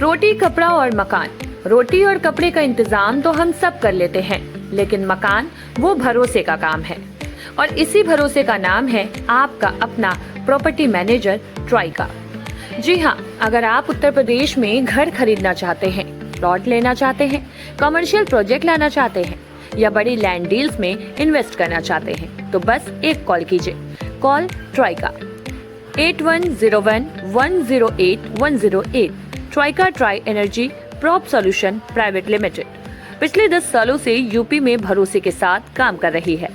रोटी, कपड़ा और मकान। रोटी और कपड़े का इंतजाम तो हम सब कर लेते हैं, लेकिन मकान वो भरोसे का काम है। और इसी भरोसे का नाम है आपका अपना प्रॉपर्टी मैनेजर ट्राइका। जी हाँ, अगर आप उत्तर प्रदेश में घर खरीदना चाहते हैं, प्लॉट लेना चाहते हैं, कमर्शियल प्रोजेक्ट लाना चाहते हैं या बड़ी लैंड डील्स में इन्वेस्ट करना चाहते हैं, तो बस एक कॉल कीजिए। Call Trika 8101108108। Trika tri energy prop solution private limited पिछले 10 सालों से यूपी में भरोसे के साथ काम कर रही है।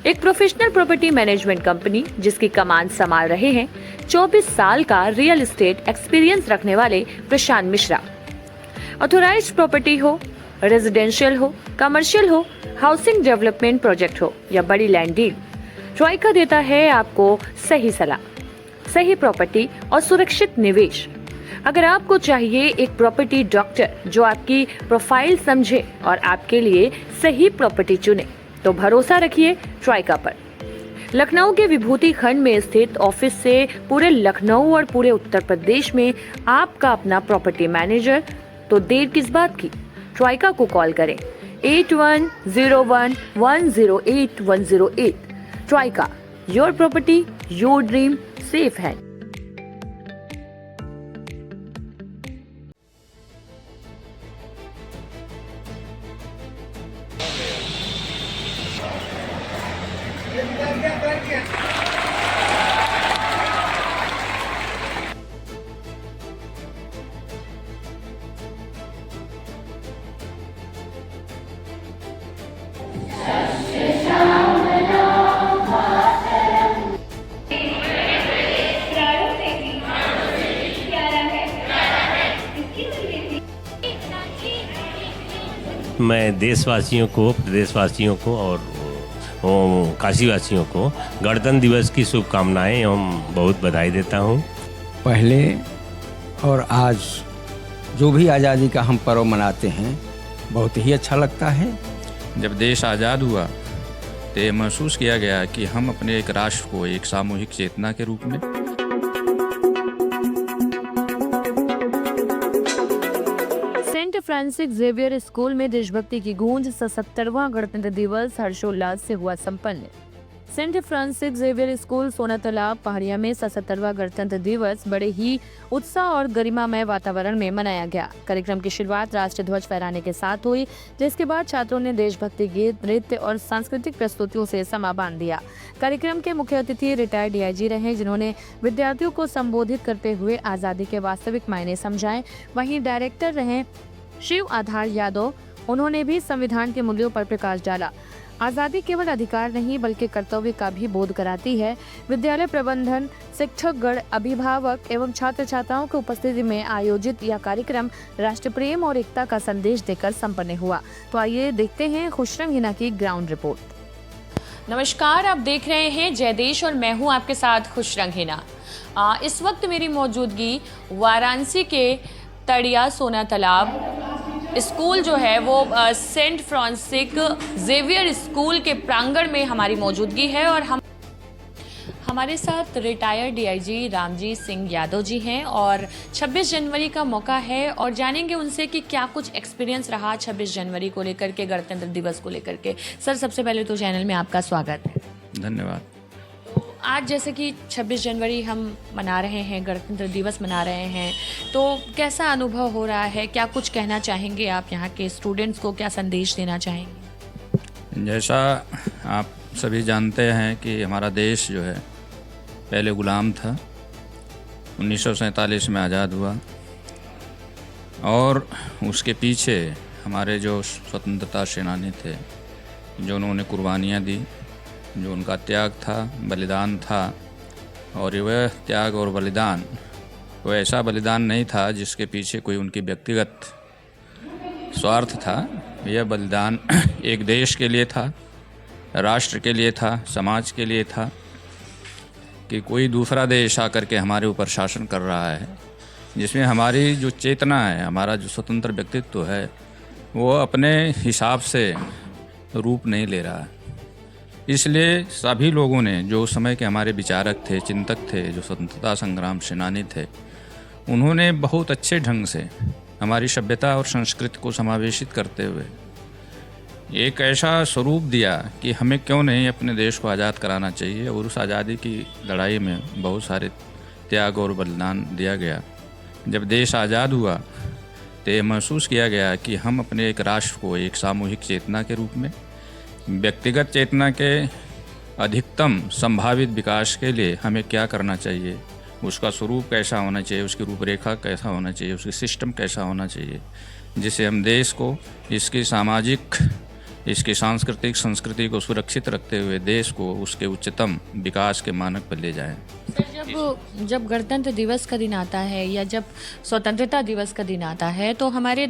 एक प्रोफेशनल प्रॉपर्टी मैनेजमेंट कंपनी जिसकी कमान संभाल रहे हैं 24 साल का रियल एस्टेट एक्सपीरियंस रखने वाले प्रशांत मिश्रा। ऑथोराइज्ड प्रॉपर्टी हो, रेजिडेंशियल हो, कमर्शियल हो, हाउसिंग डेवलपमेंट प्रोजेक्ट हो या बड़ी लैंड डील, ट्राइका देता है आपको सही सलाह, सही प्रॉपर्टी और सुरक्षित निवेश। अगर आपको चाहिए एक प्रॉपर्टी डॉक्टर जो आपकी प्रोफाइल समझे और आपके लिए सही प्रॉपर्टी चुने, तो भरोसा रखिए ट्राइका पर। लखनऊ के विभूति खंड में स्थित ऑफिस से पूरे लखनऊ और पूरे उत्तर प्रदेश में आपका अपना प्रॉपर्टी मैनेजर, तो देर किस बात की, ट्राइका को कॉल करें 8101108108। Trika, your property your dream safe है। मैं देशवासियों को, प्रदेशवासियों को और काशीवासियों को गणतंत्र दिवस की शुभकामनाएं एवं बहुत बधाई देता हूं। पहले और आज जो भी आज़ादी का हम पर्व मनाते हैं, बहुत ही अच्छा लगता है। जब देश आज़ाद हुआ तो ये महसूस किया गया कि हम अपने एक राष्ट्र को एक सामूहिक चेतना के रूप में सेंट फ्रांसिस जेवियर स्कूल में देशभक्ति की गूंज 77वां गणतंत्र दिवस हर्षोल्लास से हुआ संपन्न। सेंट फ्रांसिस जेवियर स्कूल सोना तालाब पहाड़िया में 77वां गणतंत्र दिवस बड़े ही उत्साह और गरिमामय वातावरण में मनाया गया। कार्यक्रम की शुरुआत राष्ट्रीय ध्वज फहराने के साथ हुई, जिसके बाद छात्रों ने देशभक्ति गीत, नृत्य और सांस्कृतिक प्रस्तुतियों से समा बांध दिया। कार्यक्रम के मुख्य अतिथि रिटायर्ड डीआईजी रहे, जिन्होंने विद्यार्थियों को संबोधित करते हुए आजादी के वास्तविक मायने समझाए। वहीं डायरेक्टर रहे शिव आधार यादव, उन्होंने भी संविधान के मूल्यों पर प्रकाश डाला। आज़ादी केवल अधिकार नहीं बल्कि कर्तव्य का भी बोध कराती है। विद्यालय प्रबंधन, शिक्षकगण, अभिभावक एवं छात्र छात्राओं की उपस्थिति में आयोजित यह कार्यक्रम राष्ट्र प्रेम और एकता का संदेश देकर संपन्न हुआ। तो आइए देखते हैं खुशरंग हिना की ग्राउंड रिपोर्ट। नमस्कार, आप देख रहे हैं जय देश और मैं हूं आपके साथ खुशरंग हिना। इस वक्त मेरी मौजूदगी वाराणसी के तड़िया सोना तालाब स्कूल जो है वो सेंट फ्रांसिस जेवियर स्कूल के प्रांगण में हमारी मौजूदगी है और हमारे साथ रिटायर्ड डीआईजी रामजी सिंह यादव जी हैं और 26 जनवरी का मौका है और जानेंगे उनसे कि क्या कुछ एक्सपीरियंस रहा 26 जनवरी को लेकर के, गणतंत्र दिवस को लेकर के। सर, सबसे पहले तो चैनल में आपका स्वागत है। धन्यवाद। आज जैसे कि 26 जनवरी हम मना रहे हैं, गणतंत्र दिवस मना रहे हैं, तो कैसा अनुभव हो रहा है? क्या कुछ कहना चाहेंगे आप यहाँ के स्टूडेंट्स को, क्या संदेश देना चाहेंगे? जैसा आप सभी जानते हैं कि हमारा देश जो है पहले गुलाम था, 1947 में आज़ाद हुआ और उसके पीछे हमारे जो स्वतंत्रता सेनानी थे, जो उन्होंने कुर्बानियाँ दी, जो उनका त्याग था, बलिदान था, और वह त्याग और बलिदान वो ऐसा बलिदान नहीं था जिसके पीछे कोई उनकी व्यक्तिगत स्वार्थ था। यह बलिदान एक देश के लिए था, राष्ट्र के लिए था, समाज के लिए था कि कोई दूसरा देश आकर के हमारे ऊपर शासन कर रहा है, जिसमें हमारी जो चेतना है, हमारा जो स्वतंत्र व्यक्तित्व है, वो अपने हिसाब से रूप नहीं ले रहा है। इसलिए सभी लोगों ने, जो उस समय के हमारे विचारक थे, चिंतक थे, जो स्वतंत्रता संग्राम सेनानी थे, उन्होंने बहुत अच्छे ढंग से हमारी सभ्यता और संस्कृति को समावेशित करते हुए एक ऐसा स्वरूप दिया कि हमें क्यों नहीं अपने देश को आज़ाद कराना चाहिए। और उस आज़ादी की लड़ाई में बहुत सारे त्याग और बलिदान दिया गया। जब देश आज़ाद हुआ तो ये महसूस किया गया कि हम अपने एक राष्ट्र को एक सामूहिक चेतना के रूप में, व्यक्तिगत चेतना के अधिकतम संभावित विकास के लिए हमें क्या करना चाहिए, उसका स्वरूप कैसा होना चाहिए, उसकी रूपरेखा कैसा होना चाहिए, उसकी सिस्टम कैसा होना चाहिए, जिससे हम देश को इसकी सामाजिक, इसकी सांस्कृतिक संस्कृति को सुरक्षित रखते हुए देश को उसके उच्चतम विकास के मानक पर ले जाएं। सर, जब गणतंत्र दिवस का दिन आता है या जब स्वतंत्रता दिवस का दिन आता है तो हमारे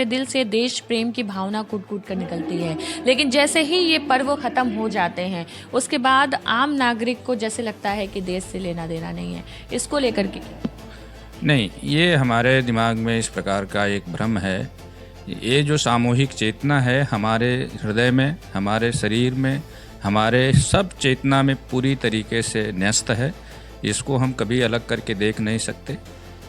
दिल से देश प्रेम की भावना कूट कर निकलती है। लेकिन जैसे ही ये पर्व ख़त्म हो जाते हैं उसके बाद आम नागरिक को जैसे लगता है कि देश से लेना देना नहीं है। इसको लेकर के नहीं, ये हमारे दिमाग में इस प्रकार का एक भ्रम है। ये जो सामूहिक चेतना है हमारे हृदय में, हमारे शरीर में, हमारे सब चेतना में पूरी तरीके से न्यस्त है। इसको हम कभी अलग करके देख नहीं सकते।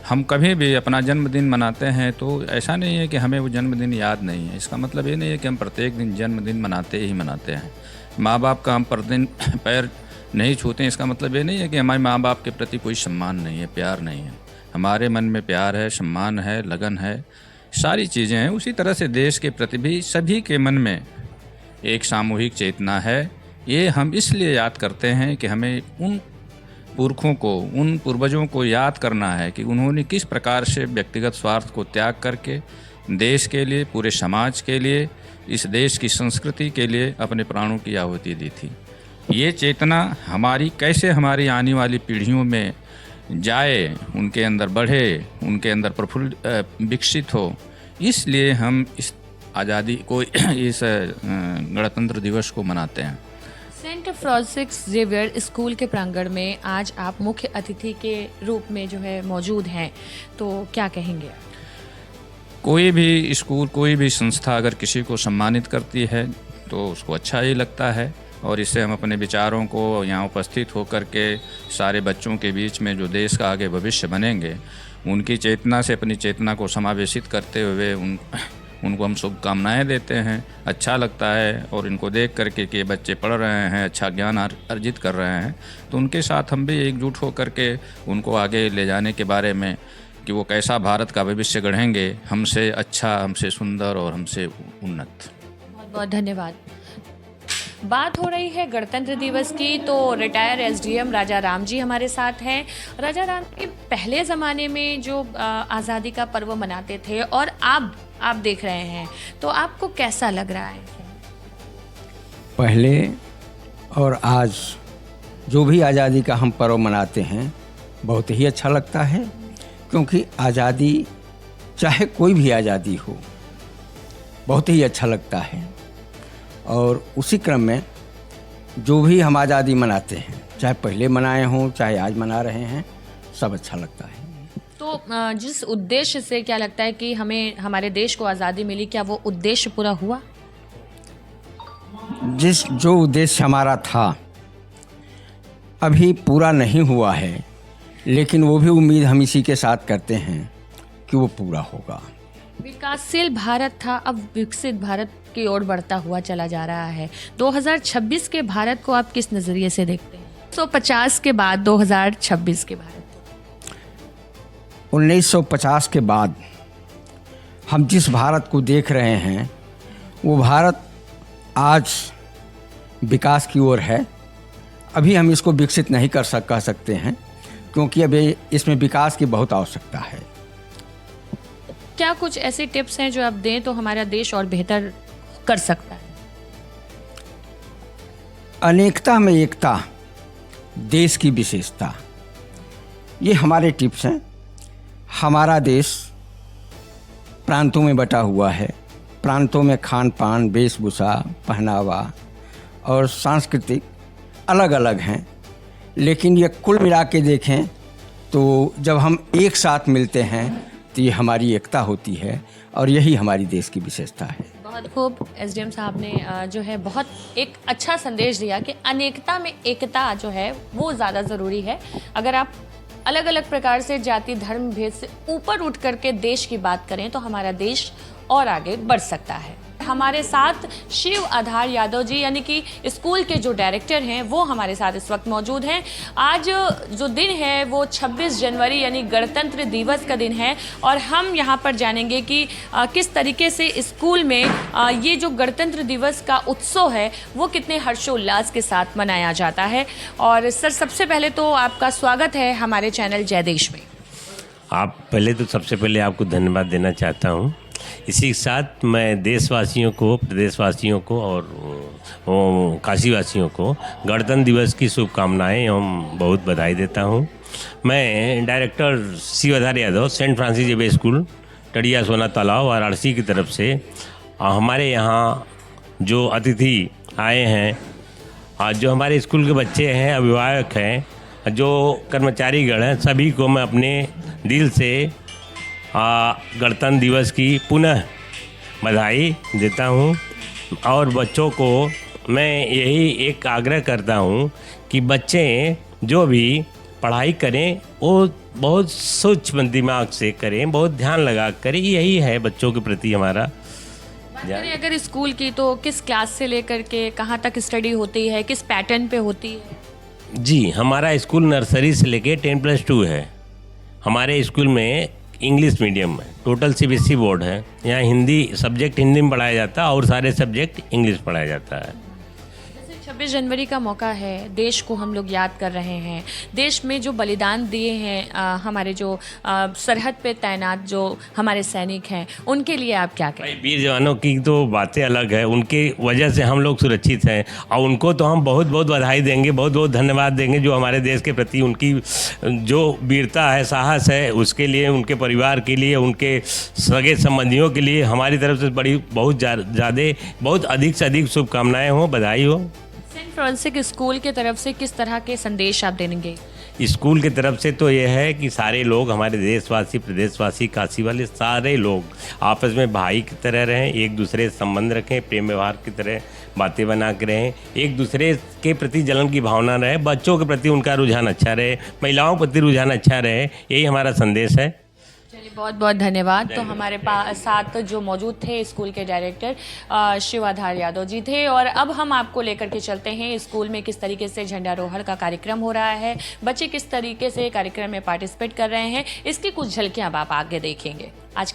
हम कभी भी अपना जन्मदिन मनाते हैं तो ऐसा नहीं है कि हमें वो जन्मदिन याद नहीं है। इसका मतलब ये नहीं है कि हम प्रत्येक दिन जन्मदिन मनाते हैं। माँ बाप का हम प्रतिदिन पैर नहीं छूते हैं, इसका मतलब ये नहीं है कि हमारे माँ बाप के प्रति कोई सम्मान नहीं है, प्यार नहीं है। हमारे मन में प्यार है, सम्मान है, लगन है, सारी चीज़ें हैं। उसी तरह से देश के प्रति भी सभी के मन में एक सामूहिक चेतना है। ये हम इसलिए याद करते हैं कि हमें उन पुरखों को, उन पूर्वजों को याद करना है कि उन्होंने किस प्रकार से व्यक्तिगत स्वार्थ को त्याग करके देश के लिए, पूरे समाज के लिए, इस देश की संस्कृति के लिए अपने प्राणों की आहुति दी थी। ये चेतना हमारी कैसे हमारी आने वाली पीढ़ियों में जाए, उनके अंदर बढ़े, उनके अंदर विकसित हो, इसलिए हम इस आज़ादी को, इस गणतंत्र दिवस को मनाते हैं। सेंट फ्रांसिस जेवियर स्कूल के प्रांगण में आज आप मुख्य अतिथि के रूप में जो है मौजूद हैं, तो क्या कहेंगे? कोई भी स्कूल, कोई भी संस्था अगर किसी को सम्मानित करती है तो उसको अच्छा ही लगता है। और इससे हम अपने विचारों को यहाँ उपस्थित होकर के सारे बच्चों के बीच में जो देश का आगे भविष्य बनेंगे, उनकी चेतना से अपनी चेतना को समावेशित करते हुए उनको हम शुभकामनाएँ देते हैं। अच्छा लगता है और इनको देख करके कि बच्चे पढ़ रहे हैं, अच्छा ज्ञान अर्जित कर रहे हैं, तो उनके साथ हम भी एकजुट होकर के उनको आगे ले जाने के बारे में कि वो कैसा भारत का भविष्य गढ़ेंगे, हमसे अच्छा, हमसे सुंदर और हमसे उन्नत। बहुत बहुत धन्यवाद। बात हो रही है गणतंत्र दिवस की, तो रिटायर एसडीएम राजा राम जी हमारे साथ हैं। राजा राम जी, पहले ज़माने में जो आज़ादी का पर्व मनाते थे और अब आप देख रहे हैं, तो आपको कैसा लग रहा है? पहले और आज जो भी आज़ादी का हम पर्व मनाते हैं बहुत ही अच्छा लगता है, क्योंकि आज़ादी, चाहे कोई भी आज़ादी हो, बहुत ही अच्छा लगता है। और उसी क्रम में जो भी हम आज़ादी मनाते हैं, चाहे पहले मनाए हों, चाहे आज मना रहे हैं, सब अच्छा लगता है। तो जिस उद्देश्य से क्या लगता है कि हमें, हमारे देश को आज़ादी मिली, क्या वो उद्देश्य पूरा हुआ? जो उद्देश्य हमारा था अभी पूरा नहीं हुआ है, लेकिन वो भी उम्मीद हम इसी के साथ करते हैं कि वो पूरा होगा। विकासशील भारत था, अब विकसित भारत की ओर बढ़ता हुआ चला जा रहा है। 2026 के भारत को आप किस नज़रिए से देखते हैं? 1950 के बाद 2026 के भारत? 1950 के बाद हम जिस भारत को देख रहे हैं वो भारत आज विकास की ओर है। अभी हम इसको विकसित नहीं कह सकते हैं, क्योंकि अभी इसमें विकास की बहुत आवश्यकता है। क्या कुछ ऐसे टिप्स हैं जो आप दें तो हमारा देश और बेहतर कर सकता है? अनेकता में एकता, देश की विशेषता, ये हमारे टिप्स हैं। हमारा देश प्रांतों में बटा हुआ है। प्रांतों में खान पान, वेशभूषा, पहनावा और सांस्कृतिक अलग अलग हैं, लेकिन ये कुल मिला के देखें तो जब हम एक साथ मिलते हैं तो ये हमारी एकता होती है, और यही हमारी देश की विशेषता है। बहुत खूब एसडीएम साहब ने जो है बहुत एक अच्छा संदेश दिया कि अनेकता में एकता जो है वो ज़्यादा ज़रूरी है। अगर आप अलग अलग प्रकार से जाति धर्म भेद से ऊपर उठ करके देश की बात करें तो हमारा देश और आगे बढ़ सकता है। हमारे साथ शिव आधार यादव जी यानी कि स्कूल के जो डायरेक्टर हैं वो हमारे साथ इस वक्त मौजूद हैं। आज जो दिन है वो 26 जनवरी यानी गणतंत्र दिवस का दिन है और हम यहाँ पर जानेंगे कि किस तरीके से स्कूल में ये जो गणतंत्र दिवस का उत्सव है वो कितने हर्षोल्लास के साथ मनाया जाता है। और सर, सबसे पहले तो आपका स्वागत है हमारे चैनल जय देश में। आप पहले तो सबसे पहले आपको धन्यवाद देना चाहता हूँ। इसी के साथ मैं देशवासियों को, प्रदेशवासियों को और काशीवासियों को गणतंत्र दिवस की शुभकामनाएं एवं बहुत बधाई देता हूं। मैं director Shiv Adhar Yadav, saint Francis Xavier school, Tadiya Sona Talab, Varanasi की तरफ से हमारे यहाँ जो अतिथि आए हैं, जो हमारे स्कूल के बच्चे हैं, अभिभावक हैं, जो कर्मचारीगण हैं, सभी को मैं अपने दिल से गणतंत्र दिवस की पुनः बधाई देता हूं। और बच्चों को मैं यही एक आग्रह करता हूं कि बच्चे जो भी पढ़ाई करें वो बहुत सूक्ष्म दिमाग से करें, बहुत ध्यान लगा करें। यही है बच्चों के प्रति हमारा। बात करें अगर स्कूल की तो किस क्लास से लेकर के कहाँ तक स्टडी होती है, किस पैटर्न पे होती है? जी, हमारा स्कूल नर्सरी से लेके 10+2 है। हमारे स्कूल में इंग्लिश मीडियम है, टोटल सीबीएसई बोर्ड है। यहाँ हिंदी सब्जेक्ट हिंदी में पढ़ाया जाता है और सारे सब्जेक्ट इंग्लिश पढ़ाया जाता है। 26 जनवरी का मौका है, देश को हम लोग याद कर रहे हैं। देश में जो बलिदान दिए हैं हमारे जो सरहद पे तैनात जो हमारे सैनिक हैं, उनके लिए आप क्या कहें? भाई, वीर जवानों की तो बातें अलग है, उनके वजह से हम लोग सुरक्षित हैं और उनको तो हम बहुत बहुत बधाई देंगे, बहुत बहुत धन्यवाद देंगे। जो हमारे देश के प्रति उनकी जो वीरता है, साहस है, उसके लिए, उनके परिवार के लिए, उनके सगे संबंधियों के लिए हमारी तरफ से बहुत ज़्यादा, बहुत अधिक से अधिक शुभकामनाएँ हो, बधाई हो। सेंट फ्रांसिस स्कूल की तरफ से किस तरह के संदेश आप देंगे? स्कूल की तरफ से तो यह है कि सारे लोग, हमारे देशवासी, प्रदेशवासी, काशी वाले सारे लोग आपस में भाई की तरह रहें, एक दूसरे से संबंध रखें, प्रेम व्यवहार की तरह बातें बना के रहें, एक दूसरे के प्रति जलन की भावना रहे, बच्चों के प्रति उनका रुझान अच्छा रहे, महिलाओं के प्रति रुझान अच्छा रहे। यही हमारा संदेश है। चलिए, बहुत बहुत धन्यवाद। तो हमारे साथ जो मौजूद थे स्कूल के डायरेक्टर शिव आधार यादव जी थे। और अब हम आपको लेकर के चलते हैं स्कूल में किस तरीके से झंडारोहण का कार्यक्रम हो रहा है, बच्चे किस तरीके से कार्यक्रम में पार्टिसिपेट कर रहे हैं, इसकी कुछ झलकियां अब आप आगे देखेंगे। आज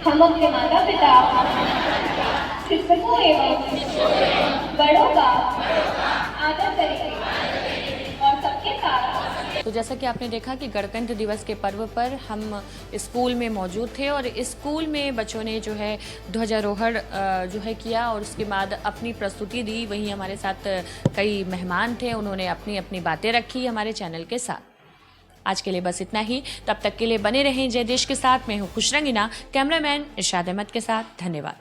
हम अपने माता पिता, शिक्षकों एवं बड़ों का आदर करेंगे और सबके साथ। तो जैसा कि आपने देखा कि गणतंत्र दिवस के पर्व पर हम स्कूल में मौजूद थे और स्कूल में बच्चों ने जो है ध्वजारोहण जो है किया और उसके बाद अपनी प्रस्तुति दी। वहीं हमारे साथ कई मेहमान थे, उन्होंने अपनी अपनी बातें रखी हमारे चैनल के साथ। आज के लिए बस इतना ही। तब तक के लिए बने रहें जय देश के साथ। मैं हूँ खुश रंगीना, कैमरामैन इरशाद अहमद के साथ। धन्यवाद।